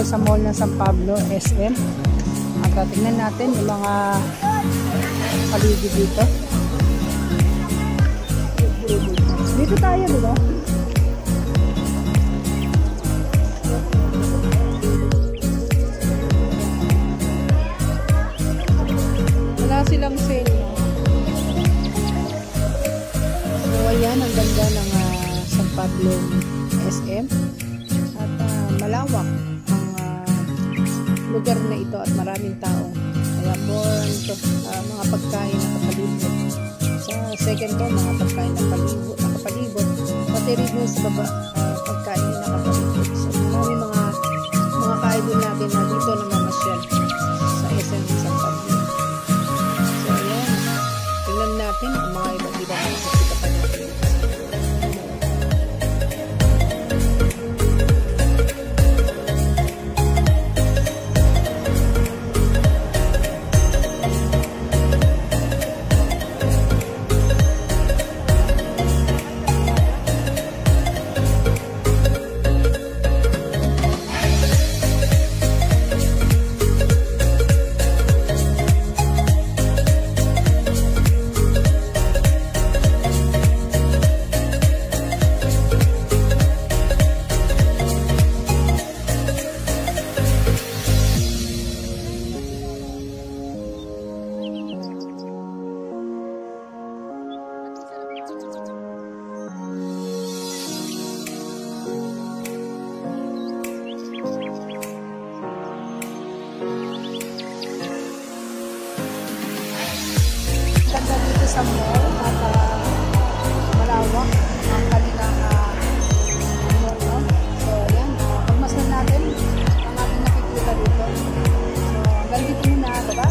sa mall ng San Pablo, SM. At tingnan natin yung mga paligid dito. Dito tayo, diba? Wala silang sale, no? So, ayan, ang ganda ng San Pablo SM. At malawak ang lugar na ito at maraming tao. Kaya more ito, mga pagkain na kapalibot. Sa second floor, mga pagkain na nakapalibot. Pati rin sa baba, pagkain na nakapalibot. So, maraming mga ka-idol natin na dito na mamasyal sa SM San Pablo. So, ayan. Tingnan natin ang mga ibang masasikapan natin. Sa mall at malawak ang kanilang mall, no? So ayan, pagmasdan natin ang ating nakikita dito. So hanggang dito muna, diba?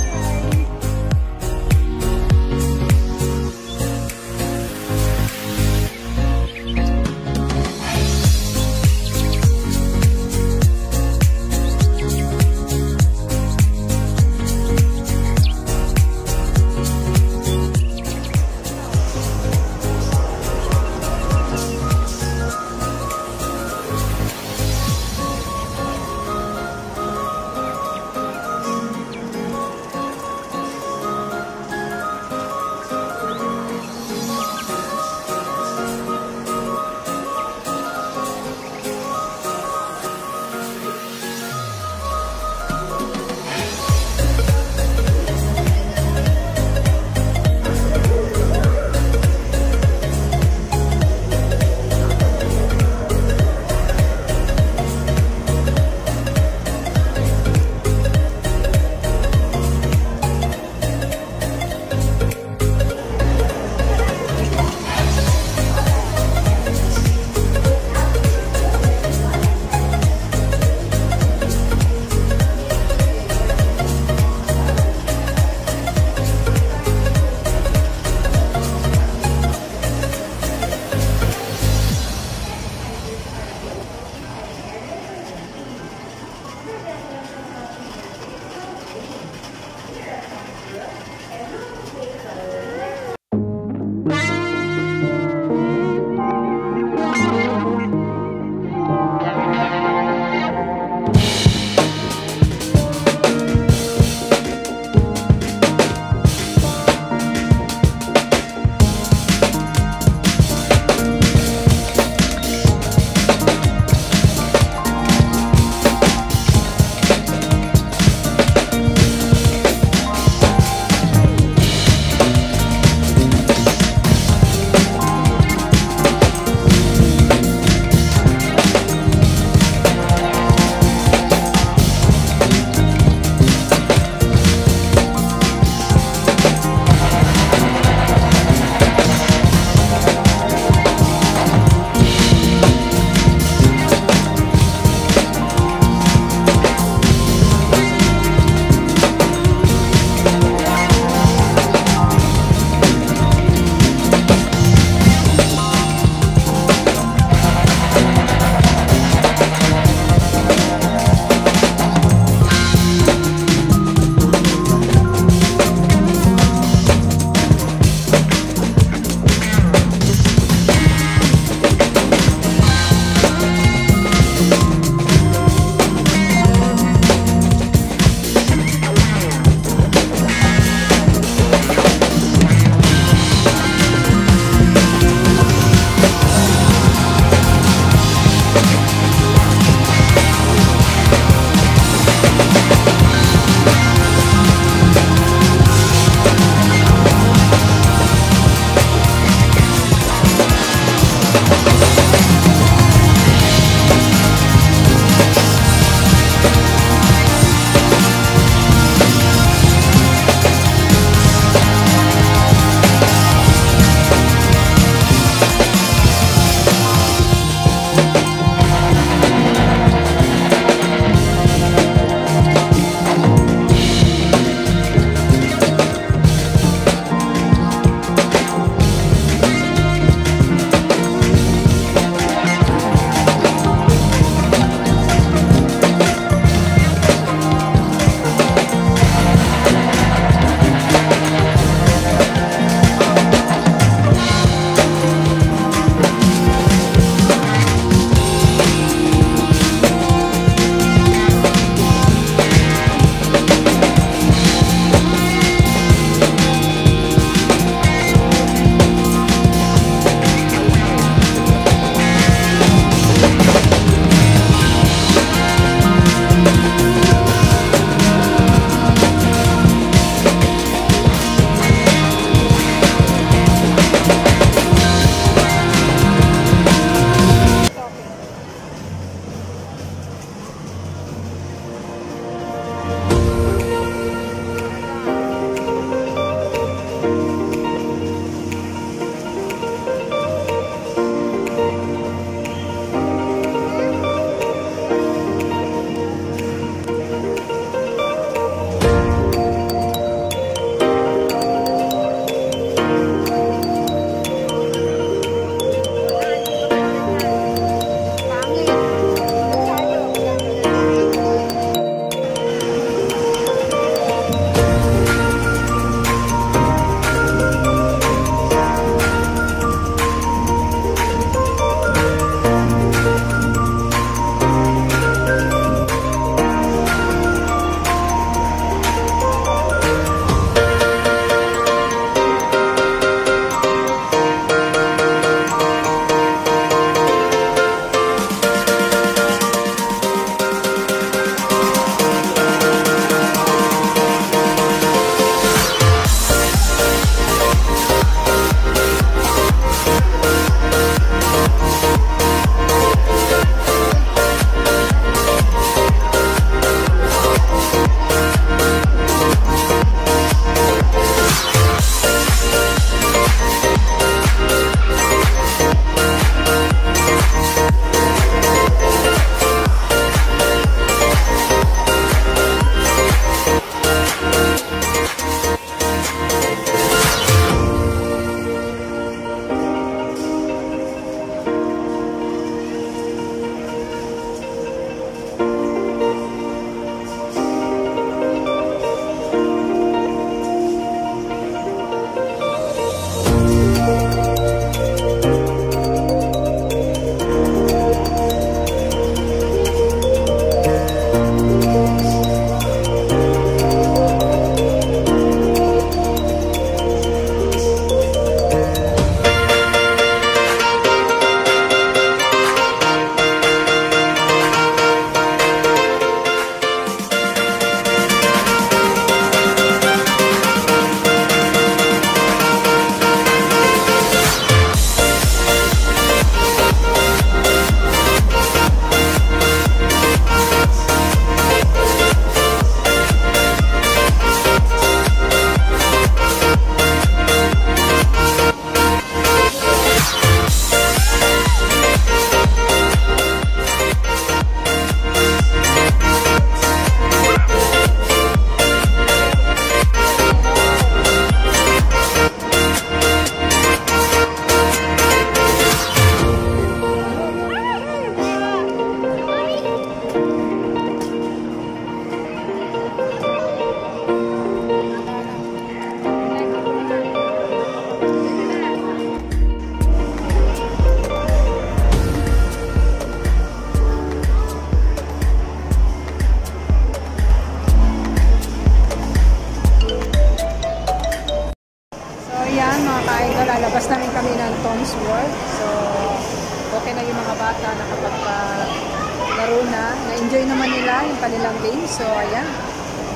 yung kanilang lane. So, ayan.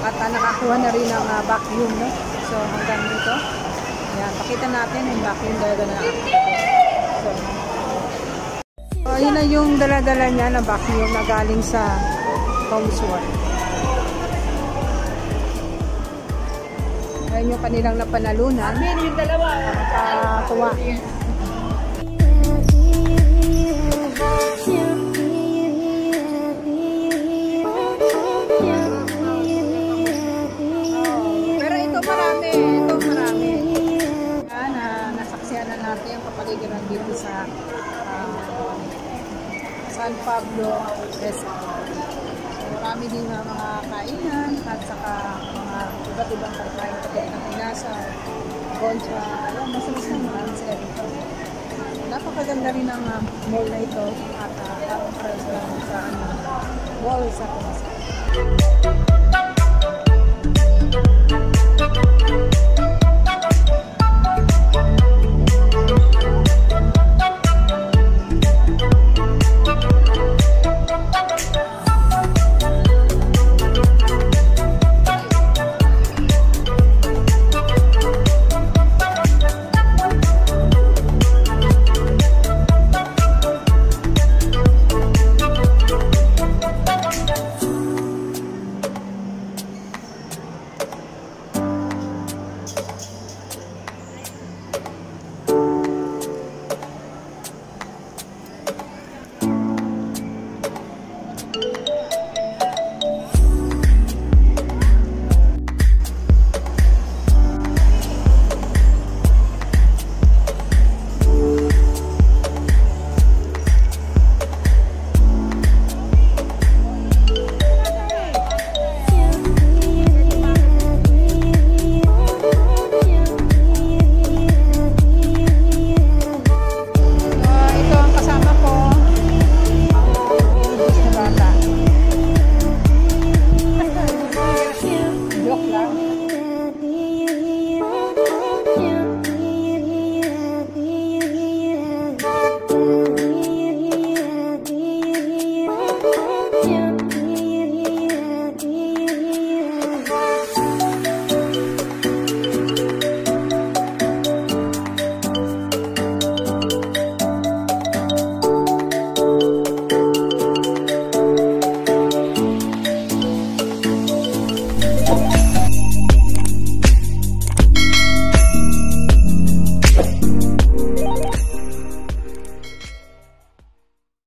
At nakakuha na rin ng vacuum, no? So, hanggang dito. Ayan, pakita natin yung vacuum talaga na so, yun na yung dala-dala niya na vacuum na galing sa Homesworth. Ayan yung kanilang napanalunan. Nakakatuwa. Pero ito marami. Nasaksihan na natin yung kapaligiran dito sa San Pablo Restaurant. Marami din mga kainan at saka mga iba't ibang pagkain katulad ng pinasa, concha, mas marami sila dito. Napakaganda rin ang mall na ito at parang pares lang sa mall sa Pasay.